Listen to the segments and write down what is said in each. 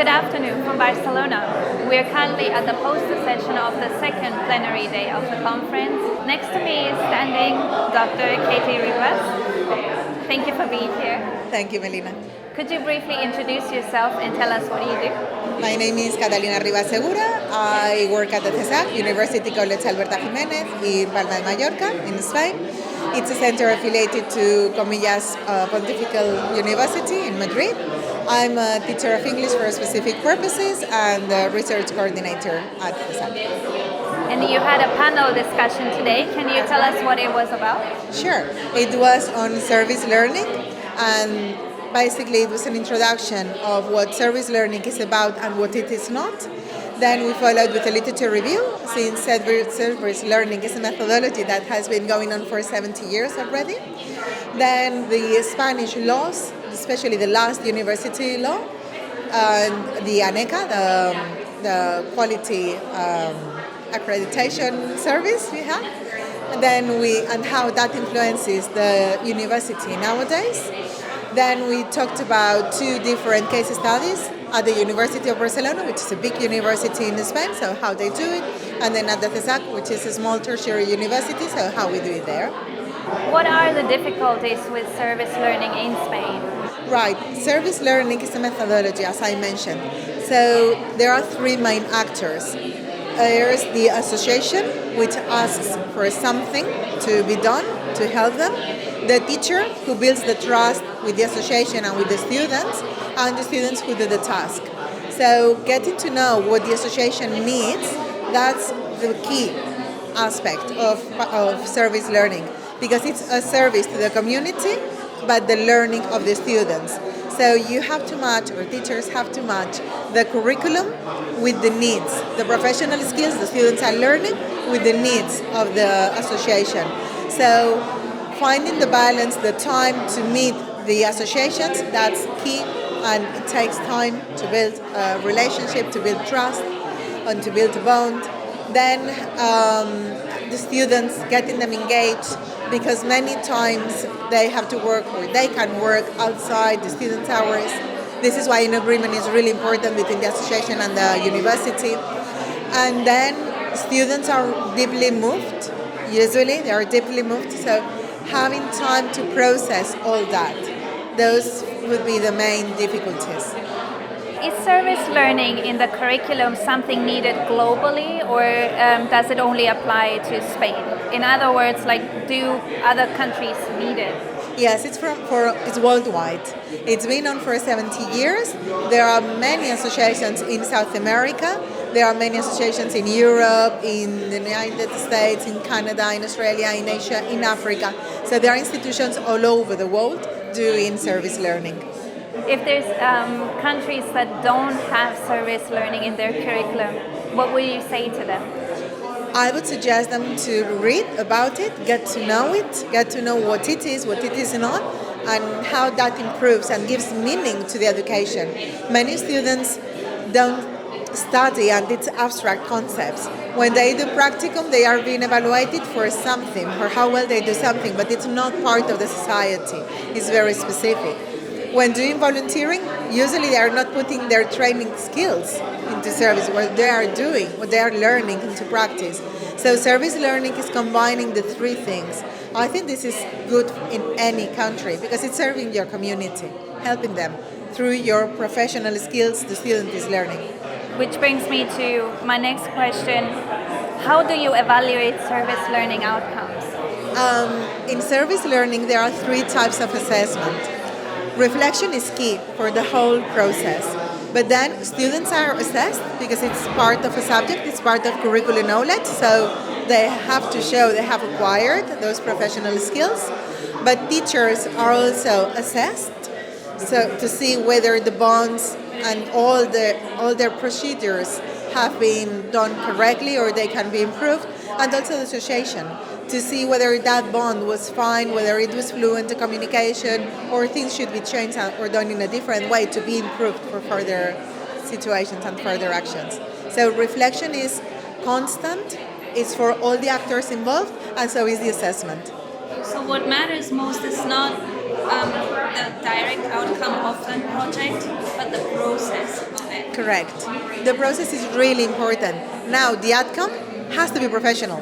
Good afternoon from Barcelona. We are currently at the poster session of the second plenary day of the conference. Next to me is standing Dr. Catalina Ribas. Thank you for being here. Thank you, Melina. Could you briefly introduce yourself and tell us what you do? My name is Catalina Ribas Segura. I work at the CESAG, University College Alberta Jimenez in Palma de Mallorca, in Spain. It's a center affiliated to CESAG-Comillas Pontifical University in Madrid. I'm a teacher of English for specific purposes and a research coordinator at CESAG. And you had a panel discussion today. Can you tell us what it was about? Sure. It was on service learning, and basically it was an introduction of what service learning is about and what it is not. Then we followed with a literature review, since service learning is a methodology that has been going on for 70 years already. Then the Spanish laws, especially the last university law, and the ANECA, the quality accreditation service we have. And how that influences the university nowadays. Then we talked about two different case studies at the University of Barcelona, which is a big university in Spain, so how they do it, and then at the CESAG, which is a small tertiary university, so how we do it there. What are the difficulties with service learning in Spain? Right, service learning is a methodology, as I mentioned. So there are three main actors. There's the association, which asks for something to be done to help them. The teacher, who builds the trust with the association and with the students, and the students who do the task. So getting to know what the association needs, that's the key aspect of service learning, because it's a service to the community, but the learning of the students. So you have to match, or teachers have to match, the curriculum with the needs, the professional skills the students are learning with the needs of the association. So finding the balance, the time to meet the associations, that's key, and it takes time to build a relationship, to build trust, and to build a bond. Then the students, getting them engaged, because many times they have to work, or they can work outside the students' hours. This is why an agreement is really important between the association and the university. And then students are deeply moved. Usually they are deeply moved, so having time to process all that, those would be the main difficulties. Is service learning in the curriculum something needed globally, or does it only apply to Spain? In other words, do other countries need it? Yes, it's worldwide. It's been on for 70 years. There are many associations in South America. There are many associations in Europe, in the United States, in Canada, in Australia, in Asia, in Africa. So there are institutions all over the world doing service learning. If there's countries that don't have service learning in their curriculum, what would you say to them? I would suggest them to read about it, get to know what it is not, and how that improves and gives meaning to the education. Many students don't study, and it's abstract concepts. When they do practicum, they are being evaluated for something, for how well they do something, but it's not part of the society. It's very specific. When doing volunteering, usually they are not putting their training skills into service, what they are doing, what they are learning into practice. So service learning is combining the three things. I think this is good in any country because it's serving your community, helping them through your professional skills the student is learning. Which brings me to my next question. How do you evaluate service learning outcomes? In service learning, there are three types of assessment. Reflection is key for the whole process. But then students are assessed because it's part of a subject, it's part of curricular knowledge, so they have to show they have acquired those professional skills. But teachers are also assessed, so to see whether the bonds and all their procedures have been done correctly or they can be improved, and also the association, to see whether that bond was fine, whether it was fluent in communication, or things should be changed or done in a different way to be improved for further situations and further actions. So reflection is constant, it's for all the actors involved, and so is the assessment. So what matters most is not the direct outcome of the project, but the process of it. Correct. The process is really important. Now, the outcome has to be professional.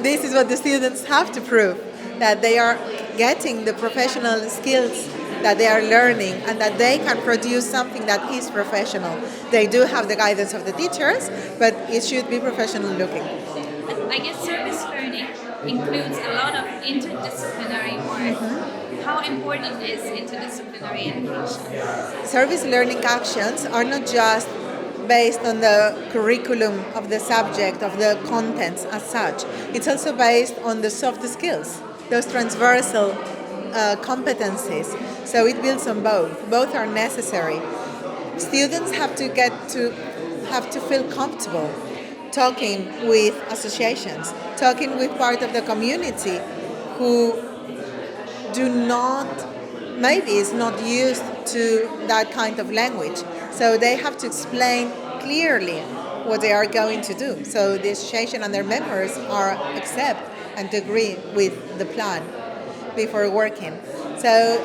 This is what the students have to prove, that they are getting the professional skills that they are learning and that they can produce something that is professional. They do have the guidance of the teachers, but it should be professional looking. I guess service learning includes a lot of interdisciplinary work. How important is interdisciplinary education? Service learning actions are not just based on the curriculum of the subject, of the contents as such. It's also based on the soft skills, those transversal competencies. So it builds on both. Both are necessary. Students have to feel comfortable talking with associations, talking with part of the community who maybe is not used to that kind of language. So they have to explain clearly what they are going to do. So the association and their members are accept and agree with the plan before working. So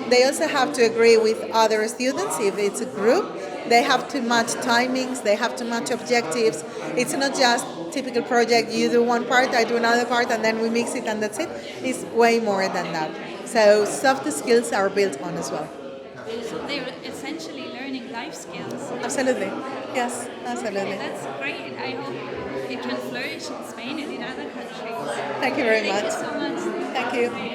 they also have to agree with other students. If it's a group, they have to match timings, they have to match objectives. It's not just typical project, you do one part, I do another part, and then we mix it and that's it. It's way more than that. So soft skills are built on as well. So they're essentially learning life skills. Absolutely. Yes, absolutely. Okay, that's great. I hope it can flourish in Spain and in other countries. Thank you very Thank much. you so much. Thank you.